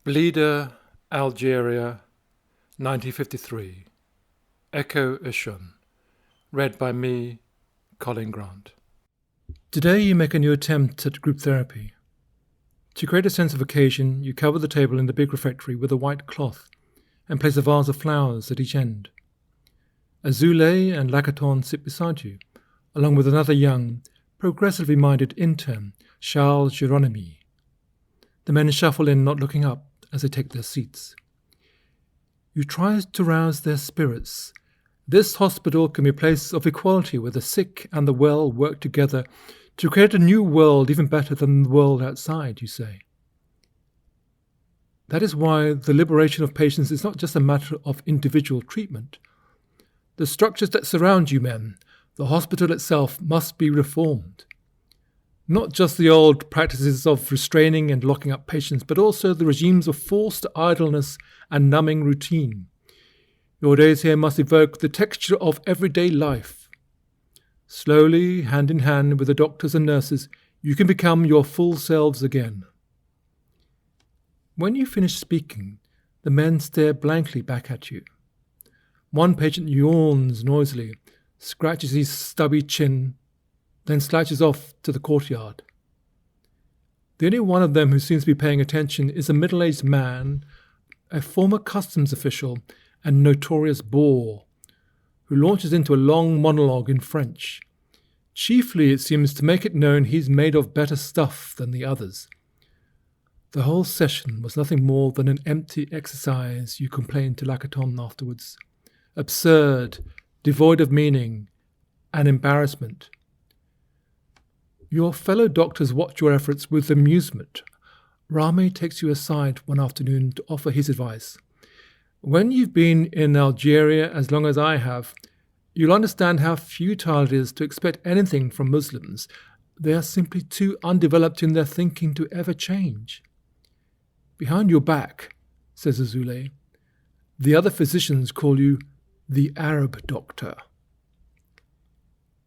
Blida, Algeria, 1953. Ekow, Eshun. Read by me, Colin Grant. Today you make a new attempt at group therapy. To create a sense of occasion, you cover the table in the big refectory with a white cloth and place a vase of flowers at each end. Azule and Lacaton sit beside you, along with another young, progressively minded intern, Charles Geronimi. The men shuffle in, not looking up, as they take their seats. You try to rouse their spirits. This hospital can be a place of equality where the sick and the well work together to create a new world even better than the world outside, you say. That is why the liberation of patients is not just a matter of individual treatment. The structures that surround you men, the hospital itself, must be reformed. Not just the old practices of restraining and locking up patients, but also the regimes of forced idleness and numbing routine. Your days here must evoke the texture of everyday life. Slowly, hand in hand with the doctors and nurses, you can become your full selves again. When you finish speaking, the men stare blankly back at you. One patient yawns noisily, scratches his stubby chin, then slouches off to the courtyard. The only one of them who seems to be paying attention is a middle-aged man, a former customs official and notorious bore, who launches into a long monologue in French. Chiefly, it seems, to make it known he's made of better stuff than the others. The whole session was nothing more than an empty exercise, you complained to Lacaton afterwards. Absurd, devoid of meaning, and embarrassment. Your fellow doctors watch your efforts with amusement. Rami takes you aside one afternoon to offer his advice. When you've been in Algeria as long as I have, you'll understand how futile it is to expect anything from Muslims. They are simply too undeveloped in their thinking to ever change. Behind your back, says Azule, the other physicians call you the Arab doctor.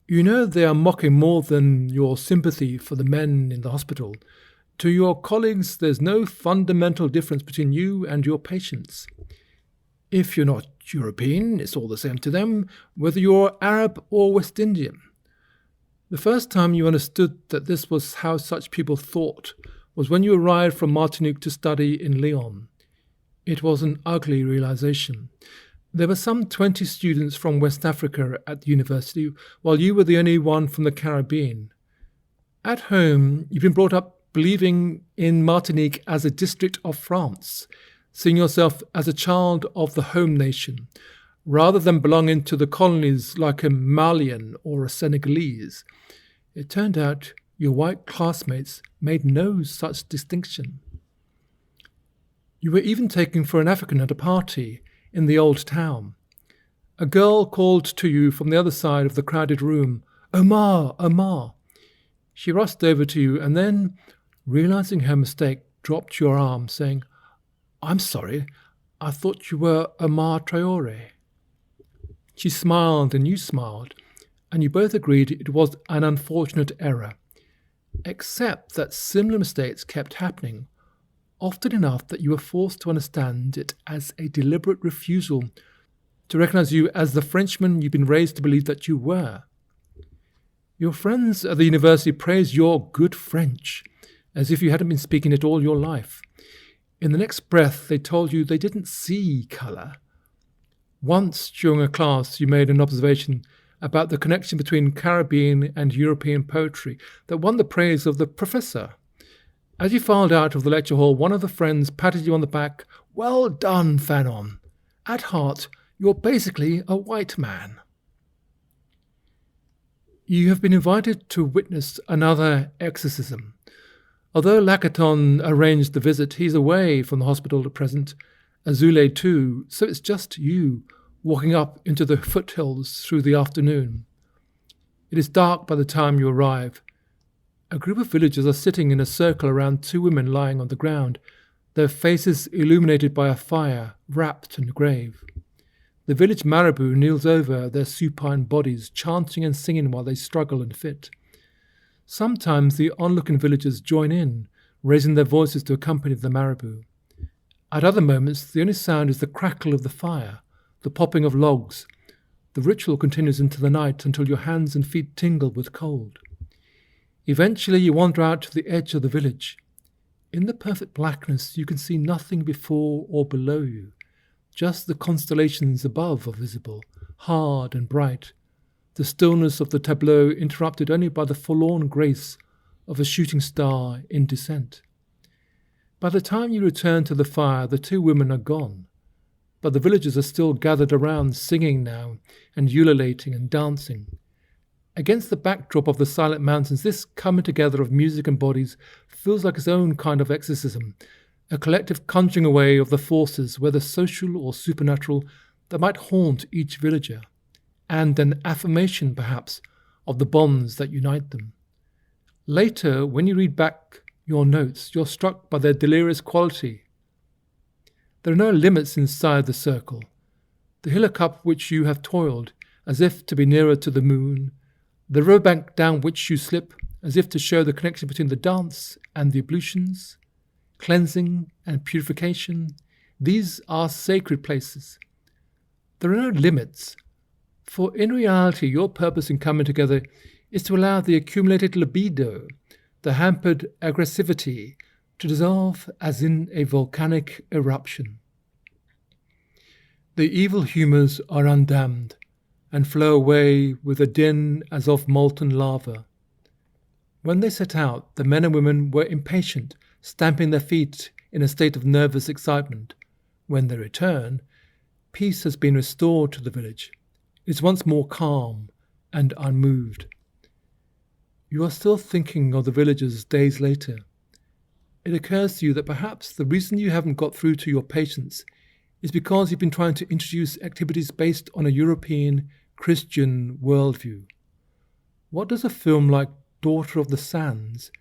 You know they are mocking more than your sympathy for the men in the hospital. To your colleagues, there's no fundamental difference between you and your patients. If you're not European, it's all the same to them, whether you're Arab or West Indian. The first time you understood that this was how such people thought was when you arrived from Martinique to study in Lyon. It was an ugly realization. There were some 20 students from West Africa at the university, while you were the only one from the Caribbean. At home, you've been brought up believing in Martinique as a district of France, seeing yourself as a child of the home nation, rather than belonging to the colonies like a Malian or a Senegalese. It turned out your white classmates made no such distinction. You were even taken for an African at a party in the old town. A girl called to you from the other side of the crowded room, "Omar, Omar." She rushed over to you and then, realizing her mistake, dropped your arm, saying, "I'm sorry, I thought you were Omar Traore." She smiled and you smiled, and you both agreed it was an unfortunate error, except that similar mistakes kept happening, often enough that you were forced to understand it as a deliberate refusal to recognize you as the Frenchman you've been raised to believe that you were. Your friends at the university praised your good French, as if you hadn't been speaking it all your life. In the next breath, they told you they didn't see colour. Once during a class, you made an observation about the connection between Caribbean and European poetry that won the praise of the professor. As you filed out of the lecture hall, one of the friends patted you on the back. "Well done, Fanon. At heart, you're basically a white man." You have been invited to witness another exorcism. Although Lacaton arranged the visit, he's away from the hospital at present, Azule too, so it's just you walking up into the foothills through the afternoon. It is dark by the time you arrive. A group of villagers are sitting in a circle around two women lying on the ground, their faces illuminated by a fire, wrapped and grave. The village marabout kneels over their supine bodies, chanting and singing while they struggle and fit. Sometimes the onlooking villagers join in, raising their voices to accompany the marabout. At other moments, the only sound is the crackle of the fire, the popping of logs. The ritual continues into the night until your hands and feet tingle with cold. Eventually, you wander out to the edge of the village. In the perfect blackness, you can see nothing before or below you. Just the constellations above are visible, hard and bright, the stillness of the tableau interrupted only by the forlorn grace of a shooting star in descent. By the time you return to the fire, the two women are gone, but the villagers are still gathered around, singing now, and ululating and dancing. Against the backdrop of the silent mountains, this coming together of music and bodies feels like its own kind of exorcism, a collective conjuring away of the forces, whether social or supernatural, that might haunt each villager, and an affirmation, perhaps, of the bonds that unite them. Later, when you read back your notes, you're struck by their delirious quality. There are no limits inside the circle. The hillock up which you have toiled, as if to be nearer to the moon, the riverbank down which you slip, as if to show the connection between the dance and the ablutions, cleansing and purification, these are sacred places. There are no limits, for in reality your purpose in coming together is to allow the accumulated libido, the hampered aggressivity, to dissolve as in a volcanic eruption. The evil humours are undammed and flow away with a din as of molten lava. When they set out, the men and women were impatient, stamping their feet in a state of nervous excitement. When they return, peace has been restored to the village. It is once more calm and unmoved. You are still thinking of the villagers days later. It occurs to you that perhaps the reason you haven't got through to your patients is because you've been trying to introduce activities based on a European Christian worldview. What does a film like Daughter of the Sands,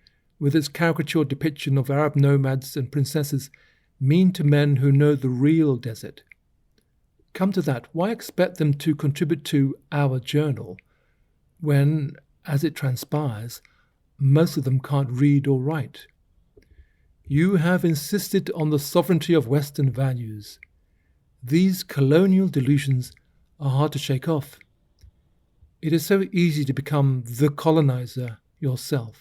with its caricature depiction of Arab nomads and princesses, mean to men who know the real desert? Come to that, why expect them to contribute to our journal when, as it transpires, most of them can't read or write? You have insisted on the sovereignty of Western values. These colonial delusions are hard to shake off. It is so easy to become the colonizer yourself.